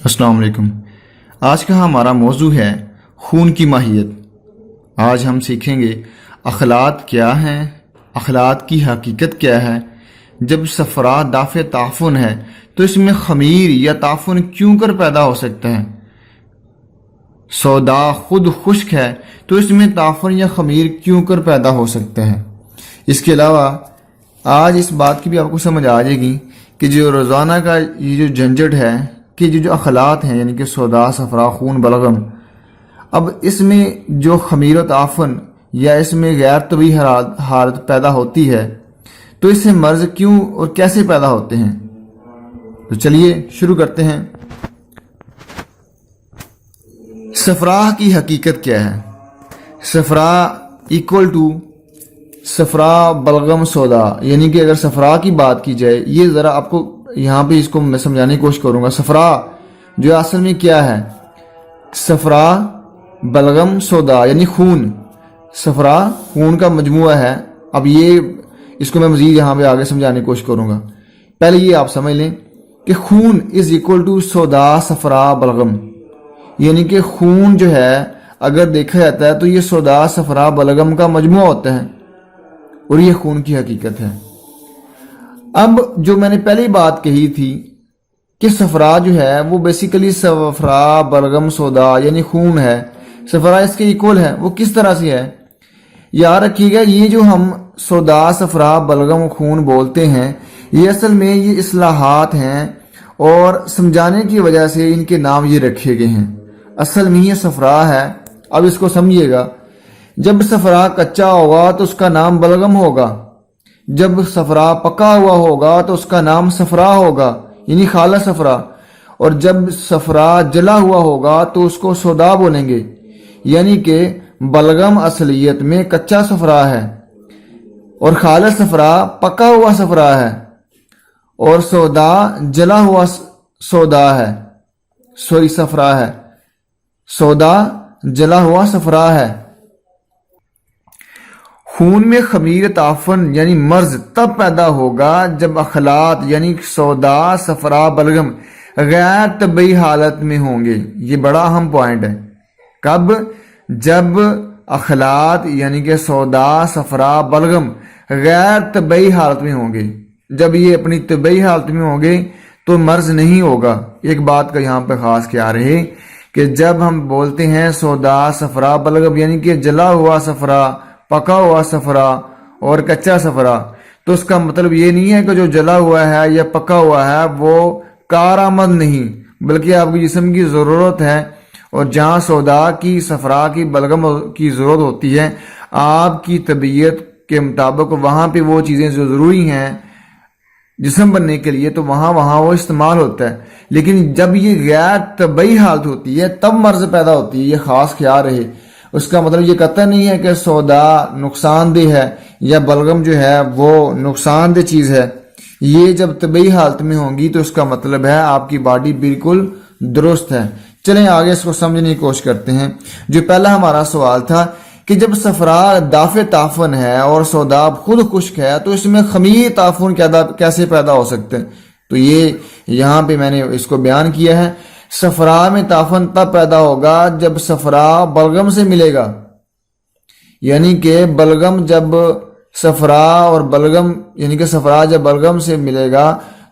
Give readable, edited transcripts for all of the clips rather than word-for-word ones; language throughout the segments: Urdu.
السلام علیکم۔ آج کا ہمارا موضوع ہے خون کی ماہیت۔ آج ہم سیکھیں گے اخلاط کیا ہیں، اخلاط کی حقیقت کیا ہے، جب صفرا دافع تعفن ہے تو اس میں خمیر یا تعفن کیوں کر پیدا ہو سکتا ہے، سودا خود خشک ہے تو اس میں تعفن یا خمیر کیوں کر پیدا ہو سکتا ہے۔ اس کے علاوہ آج اس بات کی بھی آپ کو سمجھ آ جائے گی کہ جو روزانہ کا یہ جو جھنجھٹ ہے کہ جو اخلاط ہیں یعنی کہ سودا، صفرا، خون، بلغم، اب اس میں جو خمیر و تعفن یا اس میں غیر طبیعی حالت پیدا ہوتی ہے تو اس سے مرض کیوں اور کیسے پیدا ہوتے ہیں۔ تو چلیے شروع کرتے ہیں۔ صفرا کی حقیقت کیا ہے؟ صفرا ایکول ٹو صفرا بلغم سودا، یعنی کہ اگر صفرا کی بات کی جائے، یہ ذرا آپ کو یہاں پہ اس کو میں سمجھانے کی کوشش کروں گا۔ صفرا جو اصل میں کیا ہے، صفرا بلغم سودا یعنی خون، صفرا خون کا مجموعہ ہے۔ اب یہ اس کو میں مزید یہاں پہ آگے سمجھانے کی کوشش کروں گا۔ پہلے یہ آپ سمجھ لیں کہ خون از ایکول ٹو سودا صفرا بلغم، یعنی کہ خون جو ہے اگر دیکھا جاتا ہے تو یہ سودا، صفرا، بلغم کا مجموعہ ہوتا ہے اور یہ خون کی حقیقت ہے۔ اب جو میں نے پہلی بات کہی تھی کہ صفرا جو ہے وہ بیسیکلی صفرا بلغم سودا یعنی خون ہے، صفرا اس کے ایکول ہے، وہ کس طرح سے ہے یاد رکھیے گا۔ یہ جو ہم سودا، صفرا، بلغم، خون بولتے ہیں، یہ اصل میں یہ اصطلاحات ہیں اور سمجھانے کی وجہ سے ان کے نام یہ رکھے گئے ہیں۔ اصل میں یہ صفرا ہے۔ اب اس کو سمجھیے گا، جب صفرا کچا ہوگا تو اس کا نام بلغم ہوگا، جب صفرا پکا ہوا ہوگا تو اس کا نام صفرا ہوگا یعنی خالص صفرا، اور جب صفرا جلا ہوا ہوگا تو اس کو سودا بولیں گے، یعنی کہ بلغم اصلیت میں کچا صفرا ہے اور خالص صفرا پکا ہوا صفرا ہے، اور سودا جلا ہوا سودا ہے، صفرا ہے، سودا جلا ہوا صفرا ہے۔ خون میں خمیر تعفن یعنی مرض تب پیدا ہوگا جب اخلاط یعنی سودا، صفرا، بلغم غیر طبیعی حالت میں ہوں گے۔ یہ بڑا اہم پوائنٹ ہے۔ کب؟ جب اخلاط یعنی کہ سودا، صفرا، بلغم غیر طبیعی حالت میں ہوں گے۔ جب یہ اپنی طبیعی حالت میں ہوں گے تو مرض نہیں ہوگا۔ ایک بات کا یہاں پہ خاص خیال رہے کہ جب ہم بولتے ہیں سودا، صفرا، بلغم یعنی کہ جلا ہوا صفرا، پکا ہوا صفرا اور کچا صفرا، تو اس کا مطلب یہ نہیں ہے کہ جو جلا ہوا ہے یا پکا ہوا ہے وہ کارآمد نہیں، بلکہ آپ کی جسم کی ضرورت ہے، اور جہاں سودا کی، صفرا کی، بلغم کی ضرورت ہوتی ہے آپ کی طبیعت کے مطابق، وہاں پہ وہ چیزیں جو ضروری ہیں جسم بننے کے لیے تو وہاں وہ استعمال ہوتا ہے۔ لیکن جب یہ غیر طبیعی حالت ہوتی ہے تب مرض پیدا ہوتی ہے، یہ خاص خیال رہے۔ اس کا مطلب یہ قطع نہیں ہے کہ سودا نقصان دہ ہے یا بلغم جو ہے وہ نقصان دہ چیز ہے۔ یہ جب طبیعی حالت میں ہوں گی تو اس کا مطلب ہے آپ کی باڈی بالکل درست ہے۔ چلیں آگے اس کو سمجھنے کی کوشش کرتے ہیں۔ جو پہلا ہمارا سوال تھا کہ جب صفرا دافع تعفن ہے اور سودا خود خشک ہے تو اس میں خمیر تعفن کیسے پیدا ہو سکتے ہیں؟ تو یہ یہاں پہ میں نے اس کو بیان کیا ہے۔ صفرا میں تعفن تب پیدا ہوگا جب صفرا بلغم سے ملے گا، یعنی کہ بلغم جب صفرا اور بلغم یعنی کہ صفرا جب بلغم سے ملے گا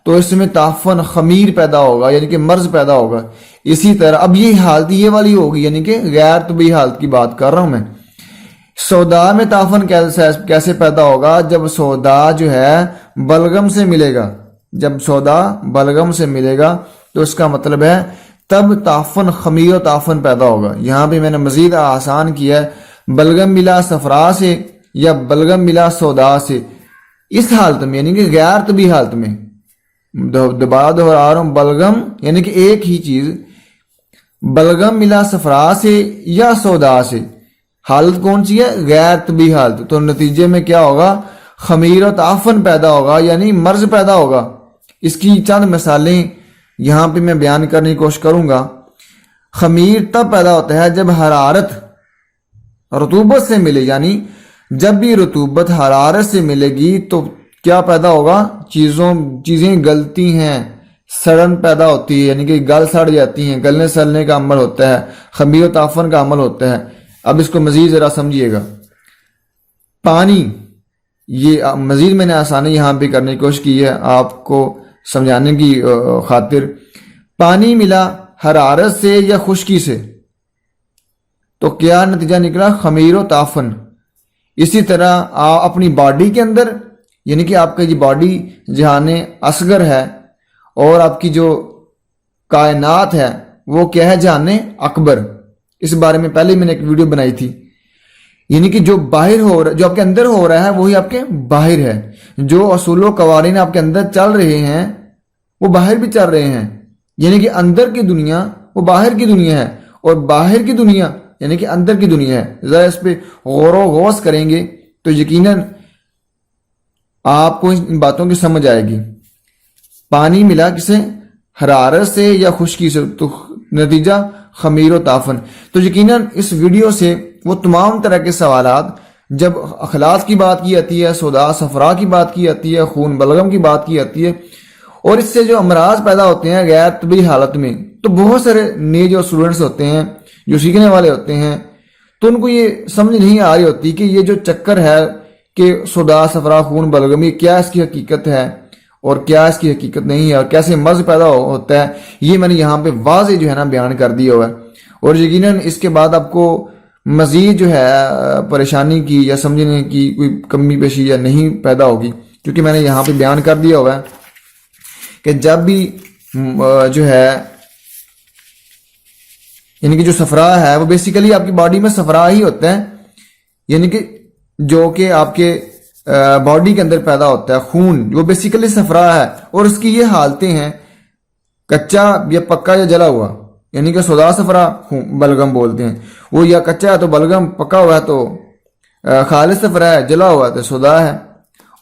تو اس میں تعفن خمیر پیدا ہوگا یعنی کہ مرض پیدا ہوگا۔ اسی طرح اب یہ حالت یہ والی ہوگی یعنی کہ غیر طبیعی حالت کی بات کر رہا ہوں میں۔ سودا میں تعفن کیسے پیدا ہوگا؟ جب سودا جو ہے بلغم سے ملے گا، جب سودا بلغم سے ملے گا تو اس کا مطلب ہے تب تعفن، خمیر و تعفن پیدا ہوگا۔ یہاں پہ میں نے مزید آسان کیا ہے، بلغم ملا صفرا سے یا بلغم ملا سودا سے، اس حالت میں یعنی کہ غیر طبیعی حالت میں، دوبارہ دہرا رہا ہوں، بلغم یعنی کہ ایک ہی چیز، بلغم ملا صفرا سے یا سودا سے، حالت کون سی ہے؟ غیر طبیعی حالت۔ تو نتیجے میں کیا ہوگا؟ خمیر و تعفن پیدا ہوگا یعنی مرض پیدا ہوگا۔ اس کی چند مثالیں یہاں پہ میں بیان کرنے کی کوشش کروں گا۔ خمیر تب پیدا ہوتا ہے جب حرارت رطوبت سے ملے، یعنی جب بھی رطوبت حرارت سے ملے گی تو کیا پیدا ہوگا؟ چیزیں گلتی ہیں، سڑن پیدا ہوتی ہے یعنی کہ گل سڑ جاتی ہیں، گلنے سلنے کا عمل ہوتا ہے، خمیر و تعفن کا عمل ہوتا ہے۔ اب اس کو مزید ذرا سمجھیے گا۔ پانی، یہ مزید میں نے آسانی یہاں پہ کرنے کی کوشش کی ہے آپ کو سمجھانے کی خاطر۔ پانی ملا حرارت سے یا خشکی سے تو کیا نتیجہ نکلا؟ خمیر و تعفن۔ اسی طرح اپنی باڈی کے اندر یعنی کہ آپ کا یہ باڈی جہان اصغر ہے اور آپ کی جو کائنات ہے وہ کیا ہے؟ جہان اکبر۔ اس بارے میں پہلے میں نے ایک ویڈیو بنائی تھی۔ یعنی کہ جو باہر ہو رہا، جو آپ کے اندر ہو رہا ہے وہی آپ کے باہر ہے۔ جو اصول و قوانین آپ کے اندر چل رہے ہیں وہ باہر بھی چل رہے ہیں۔ یعنی کہ اندر کی دنیا وہ باہر کی دنیا ہے اور باہر کی دنیا یعنی کہ اندر کی دنیا ہے۔ ذرا اس پہ غور و غوص کریں گے تو یقیناً آپ کو ان باتوں کی سمجھ آئے گی۔ پانی ملا کسے؟ حرارت سے یا خشکی سے تو نتیجہ خمیر و تعفن۔ تو یقیناً اس ویڈیو سے وہ تمام طرح کے سوالات، جب اخلاط کی بات کی جاتی ہے، سودا صفرا کی بات کی جاتی ہے، خون بلغم کی بات کی جاتی ہے، اور اس سے جو امراض پیدا ہوتے ہیں غیر طبی حالت میں، تو بہت سارے نئے جو اسٹوڈنٹس ہوتے ہیں، جو سیکھنے والے ہوتے ہیں، تو ان کو یہ سمجھ نہیں آ رہی ہوتی کہ یہ جو چکر ہے کہ سودا صفرا خون بلغم، یہ کیا اس کی حقیقت ہے اور کیا اس کی حقیقت نہیں ہے اور کیسے مرض پیدا ہوتا ہے۔ یہ میں نے یہاں پہ واضح جو ہے نا بیان کر دیا ہوا ہے، اور یقیناً اس کے بعد آپ کو مزید جو ہے پریشانی کی یا سمجھنے کی کوئی کمی بیشی یا نہیں پیدا ہوگی، کیونکہ میں نے یہاں پہ بیان کر دیا ہوا ہے کہ جب بھی جو ہے یعنی کہ جو صفرا ہے وہ بیسیکلی آپ کی باڈی میں صفرا ہی ہوتا ہے، یعنی کہ جو کہ آپ کے باڈی کے اندر پیدا ہوتا ہے خون، وہ بیسیکلی صفرا ہے، اور اس کی یہ حالتیں ہیں کچا یا پکا یا جلا ہوا، یعنی کہ سودا صفرا بلغم بولتے ہیں۔ وہ یا کچا ہے تو بلغم، پکا ہوا ہے تو خالص صفرا ہے، جلا ہوا ہے تو سودا ہے۔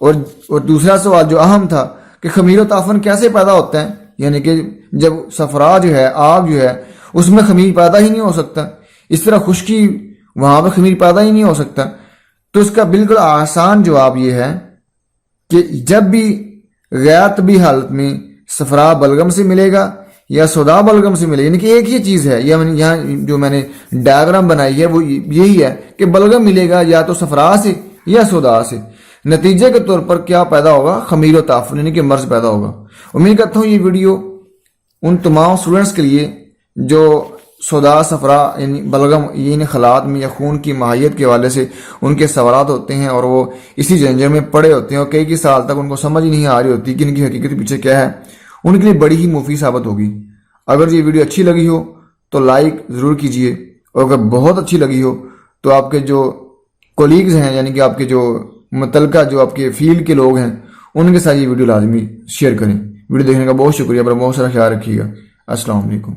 اور دوسرا سوال جو اہم تھا کہ خمیر و تعفن کیسے پیدا ہوتا ہے، یعنی کہ جب صفرا جو ہے، آگ جو ہے، اس میں خمیر پیدا ہی نہیں ہو سکتا، اس طرح خشکی وہاں پہ خمیر پیدا ہی نہیں ہو سکتا۔ تو اس کا بالکل آسان جواب یہ ہے کہ جب بھی غیر طبی حالت میں صفرا بلغم سے ملے گا یا سودا بلغم سے ملے گا، یعنی کہ ایک ہی چیز ہے، یہاں جو میں نے ڈائیگرام بنائی ہے وہ یہی ہے کہ بلغم ملے گا یا تو صفرا سے یا سودا سے، نتیجے کے طور پر کیا پیدا ہوگا؟ خمیر و تعفن، یعنی کہ مرض پیدا ہوگا۔ امید کرتا ہوں یہ ویڈیو ان تمام اسٹوڈنٹس کے لیے جو سودا صفرا یعنی بلغم یعنی خلاط میں یا خون کی ماہیت کے حوالے سے ان کے سوالات ہوتے ہیں اور وہ اسی جنجر میں پڑے ہوتے ہیں اور کئی سال تک ان کو سمجھ ہی نہیں آ رہی ہوتی کہ ان کی حقیقت پیچھے کیا ہے، ان کے لیے بڑی ہی مفید ثابت ہوگی۔ اگر یہ ویڈیو اچھی لگی ہو تو لائک ضرور کیجئے، اور اگر بہت اچھی لگی ہو تو آپ کے جو کولیگز ہیں یعنی کہ آپ کے جو متعلقہ جو آپ کے فیلڈ کے لوگ ہیں ان کے ساتھ یہ ویڈیو لازمی شیئر کریں۔ ویڈیو دیکھنے کا بہت شکریہ، بہت سارا خیال رکھیے گا۔ السلام علیکم۔